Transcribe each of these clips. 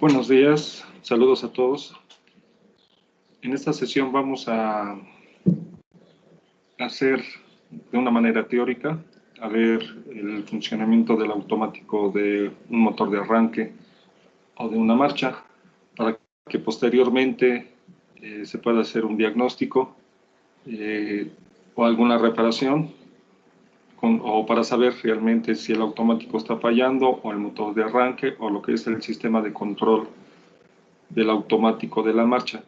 Buenos días, saludos a todos. En esta sesión vamos a hacer de una manera teórica, a ver el funcionamiento del automático de un motor de arranque o de una marcha, para que posteriormente se pueda hacer un diagnóstico o alguna reparación, o para saber realmente si el automático está fallando o el motor de arranque o lo que es el sistema de control del automático de la marcha.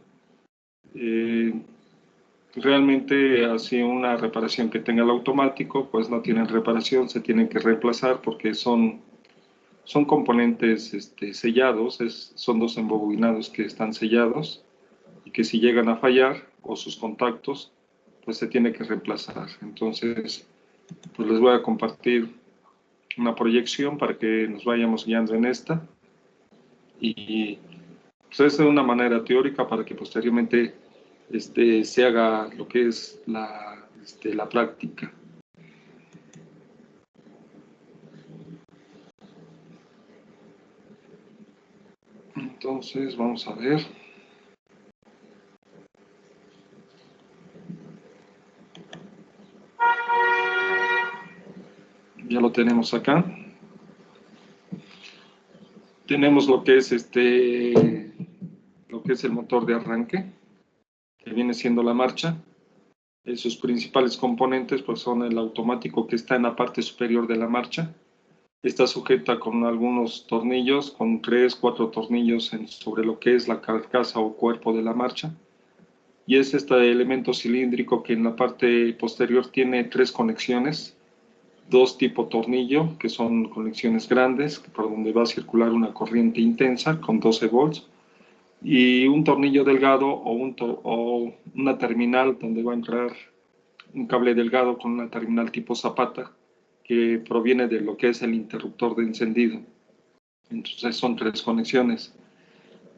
Realmente así una reparación que tenga el automático, pues no tienen reparación, se tienen que reemplazar porque son componentes sellados, son dos embobinados que están sellados y que si llegan a fallar o sus contactos, pues se tiene que reemplazar. Entonces, pues les voy a compartir una proyección para que nos vayamos guiando en esta, y pues es de una manera teórica para que posteriormente se haga lo que es la práctica. Entonces, vamos a ver. Ya lo tenemos acá. Tenemos lo que es el motor de arranque, que viene siendo la marcha. Sus principales componentes pues son el automático, que está en la parte superior de la marcha. Está sujeta con algunos tornillos, con 3, 4 tornillos sobre lo que es la carcasa o cuerpo de la marcha. Y es este elemento cilíndrico que en la parte posterior tiene 3 conexiones, 2 tipo tornillo, que son conexiones grandes, por donde va a circular una corriente intensa con 12 volts, y un tornillo delgado o una terminal donde va a entrar un cable delgado con una terminal tipo zapata, que proviene de lo que es el interruptor de encendido. Entonces son 3 conexiones.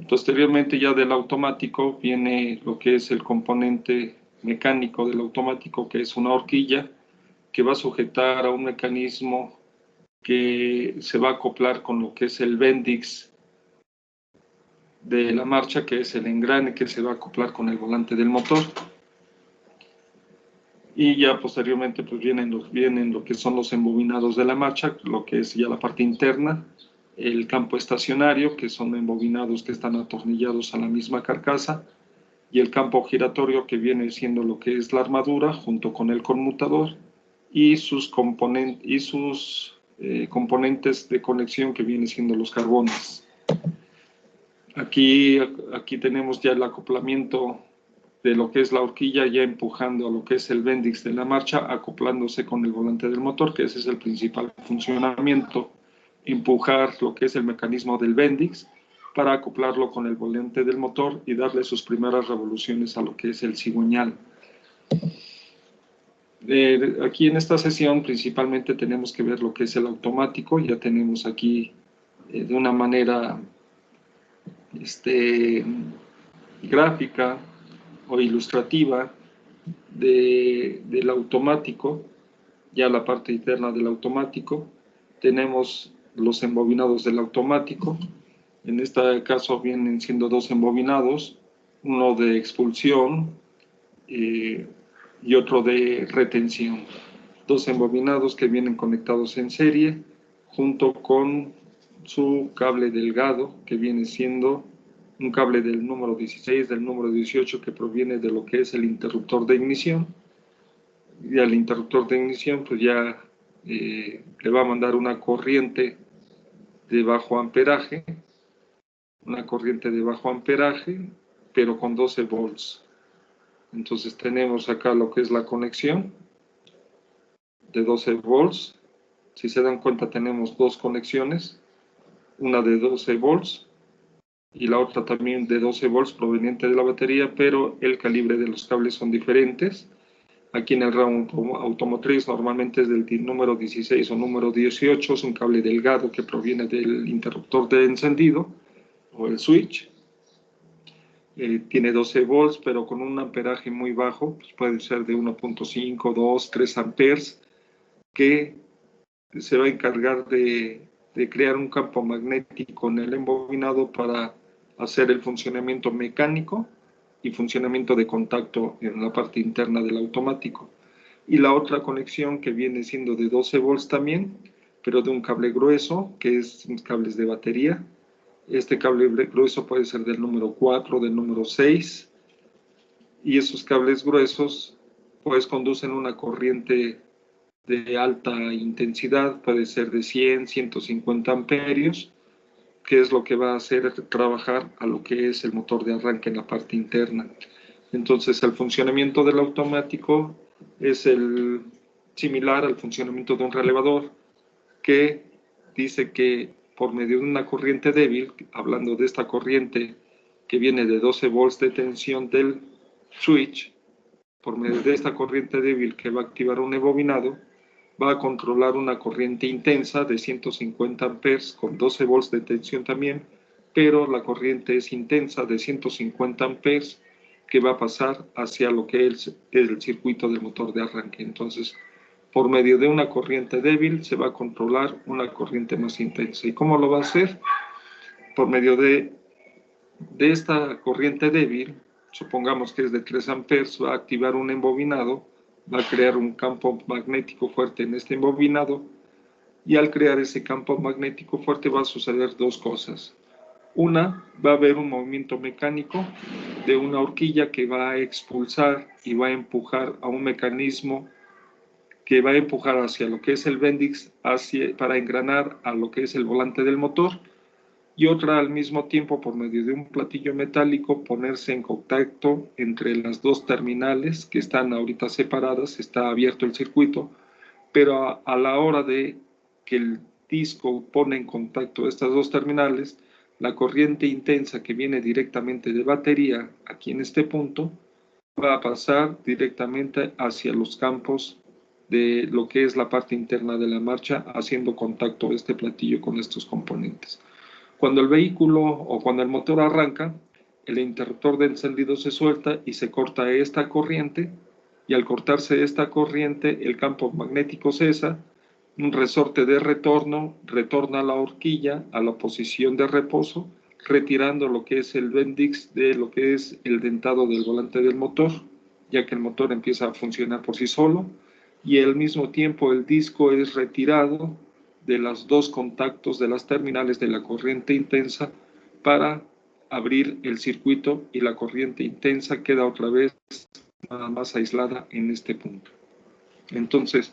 Posteriormente, ya del automático, viene lo que es el componente mecánico del automático, que es una horquilla que va a sujetar a un mecanismo que se va a acoplar con lo que es el Bendix de la marcha, que es el engrane que se va a acoplar con el volante del motor. Y ya posteriormente pues vienen lo que son los embobinados de la marcha, lo que es ya la parte interna, el campo estacionario, que son embobinados que están atornillados a la misma carcasa, y el campo giratorio, que viene siendo lo que es la armadura junto con el conmutador y sus componentes de conexión, que vienen siendo los carbones. Aquí tenemos ya el acoplamiento de lo que es la horquilla, ya empujando a lo que es el Bendix de la marcha, acoplándose con el volante del motor, que ese es el principal funcionamiento, empujar lo que es el mecanismo del Bendix para acoplarlo con el volante del motor y darle sus primeras revoluciones a lo que es el cigüeñal. Aquí en esta sesión principalmente tenemos que ver lo que es el automático. Ya tenemos aquí de una manera gráfica o ilustrativa del automático, ya la parte interna del automático. Tenemos los embobinados del automático. En este caso vienen siendo 2 embobinados, uno de expulsión y otro de retención. 2 embobinados que vienen conectados en serie, junto con su cable delgado, que viene siendo un cable del número 16, del número 18, que proviene de lo que es el interruptor de ignición. Y al interruptor de ignición pues ya le va a mandar una corriente de bajo amperaje, pero con 12 volts. Entonces tenemos acá lo que es la conexión de 12 volts. Si se dan cuenta, tenemos 2 conexiones, una de 12 volts y la otra también de 12 volts proveniente de la batería, pero el calibre de los cables son diferentes. Aquí en el ramo automotriz normalmente es del número 16 o número 18, es un cable delgado que proviene del interruptor de encendido o el switch. Tiene 12 volts, pero con un amperaje muy bajo, pues puede ser de 1.5, 2, 3 amperes, que se va a encargar de de crear un campo magnético en el embobinado para hacer el funcionamiento mecánico y funcionamiento de contacto en la parte interna del automático. Y la otra conexión que viene siendo de 12 volts también, pero de un cable grueso, que es cables de batería. Este cable grueso puede ser del número 4, del número 6, y esos cables gruesos pues conducen una corriente de alta intensidad, puede ser de 100, 150 amperios, que es lo que va a hacer trabajar a lo que es el motor de arranque en la parte interna. Entonces el funcionamiento del automático es similar al funcionamiento de un relevador, que dice que por medio de una corriente débil, hablando de esta corriente que viene de 12 volts de tensión del switch, por medio de esta corriente débil que va a activar un embobinado, va a controlar una corriente intensa de 150 amperes con 12 volts de tensión también, pero la corriente es intensa de 150 amperes que va a pasar hacia lo que es el circuito del motor de arranque. Entonces, por medio de una corriente débil se va a controlar una corriente más intensa. ¿Y cómo lo va a hacer? Por medio de esta corriente débil, supongamos que es de 3 amperes, va a activar un embobinado, va a crear un campo magnético fuerte en este embobinado, y al crear ese campo magnético fuerte va a suceder dos cosas. Una, va a haber un movimiento mecánico de una horquilla que va a expulsar y va a empujar a un mecanismo que va a empujar hacia lo que es el Bendix, para engranar a lo que es el volante del motor, y otra al mismo tiempo, por medio de un platillo metálico, ponerse en contacto entre las dos terminales que están ahorita separadas. Está abierto el circuito, pero a la hora de que el disco pone en contacto estas dos terminales, la corriente intensa que viene directamente de batería aquí en este punto va a pasar directamente hacia los campos de lo que es la parte interna de la marcha, haciendo contacto este platillo con estos componentes. Cuando el vehículo o cuando el motor arranca, el interruptor de encendido se suelta y se corta esta corriente, y al cortarse esta corriente, el campo magnético cesa, un resorte de retorno retorna a la horquilla a la posición de reposo, retirando lo que es el Bendix de lo que es el dentado del volante del motor, ya que el motor empieza a funcionar por sí solo, y al mismo tiempo el disco es retirado de los dos contactos de las terminales de la corriente intensa para abrir el circuito, y la corriente intensa queda otra vez nada más aislada en este punto. Entonces,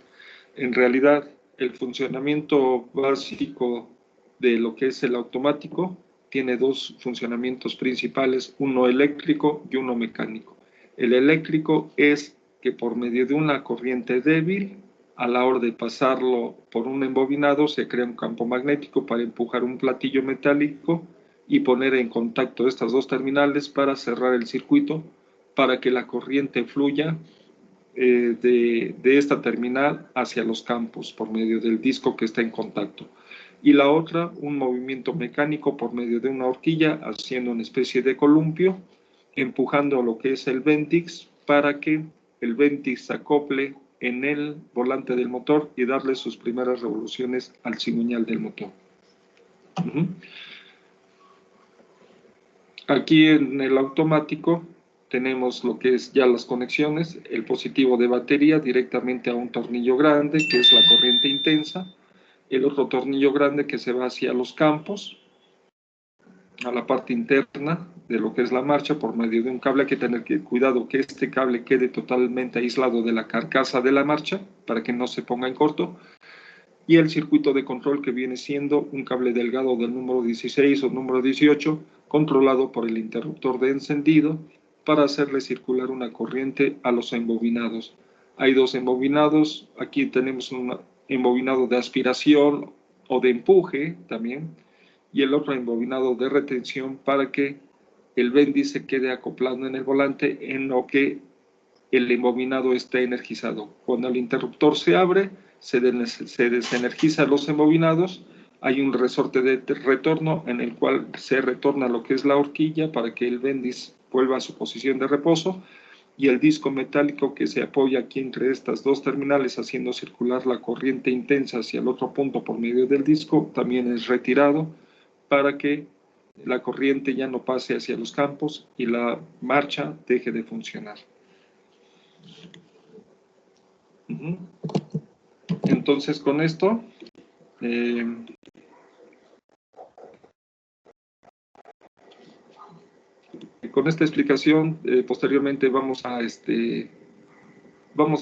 en realidad, el funcionamiento básico de lo que es el automático tiene dos funcionamientos principales, uno eléctrico y uno mecánico. El eléctrico es que por medio de una corriente débil, a la hora de pasarlo por un embobinado, se crea un campo magnético para empujar un platillo metálico y poner en contacto estas dos terminales para cerrar el circuito, para que la corriente fluya de esta terminal hacia los campos por medio del disco que está en contacto. Y la otra, un movimiento mecánico por medio de una horquilla, haciendo una especie de columpio, empujando lo que es el Bendix para que el Bendix se acople en el volante del motor y darle sus primeras revoluciones al cigüeñal del motor. Aquí en el automático tenemos lo que es ya las conexiones, el positivo de batería directamente a un tornillo grande, que es la corriente intensa, el otro tornillo grande que se va hacia los campos, a la parte interna de lo que es la marcha, por medio de un cable. Hay que tener cuidado que este cable quede totalmente aislado de la carcasa de la marcha, para que no se ponga en corto, y el circuito de control, que viene siendo un cable delgado del número 16 o número 18, controlado por el interruptor de encendido, para hacerle circular una corriente a los embobinados. Hay dos embobinados. Aquí tenemos un embobinado de aspiración o de empuje también, y el otro embobinado de retención, para que el Bendix se quede acoplado en el volante en lo que el embobinado esté energizado. Cuando el interruptor se abre, se desenergizan los embobinados, hay un resorte de retorno en el cual se retorna lo que es la horquilla para que el Bendix vuelva a su posición de reposo, y el disco metálico que se apoya aquí entre estas dos terminales haciendo circular la corriente intensa hacia el otro punto por medio del disco también es retirado para que la corriente ya no pase hacia los campos y la marcha deje de funcionar. Entonces con esto con esta explicación posteriormente vamos a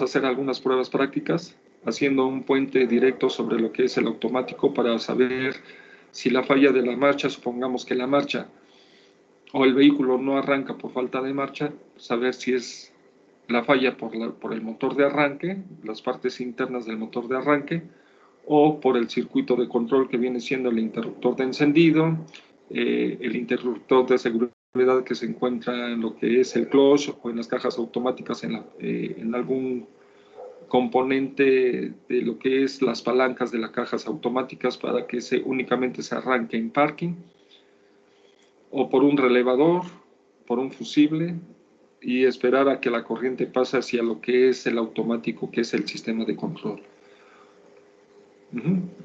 hacer algunas pruebas prácticas haciendo un puente directo sobre lo que es el automático para saber si la falla de la marcha, supongamos que la marcha o el vehículo no arranca por falta de marcha, saber si es la falla por el motor de arranque, las partes internas del motor de arranque, o por el circuito de control que viene siendo el interruptor de encendido, el interruptor de seguridad que se encuentra en lo que es el clutch o en las cajas automáticas en algún componente de lo que es las palancas de las cajas automáticas para que únicamente se arranque en parking, o por un relevador, por un fusible, y esperar a que la corriente pase hacia lo que es el automático, que es el sistema de control.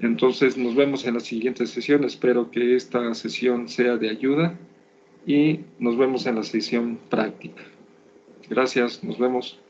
Entonces nos vemos en la siguiente sesión. Espero que esta sesión sea de ayuda y nos vemos en la sesión práctica. Gracias, nos vemos.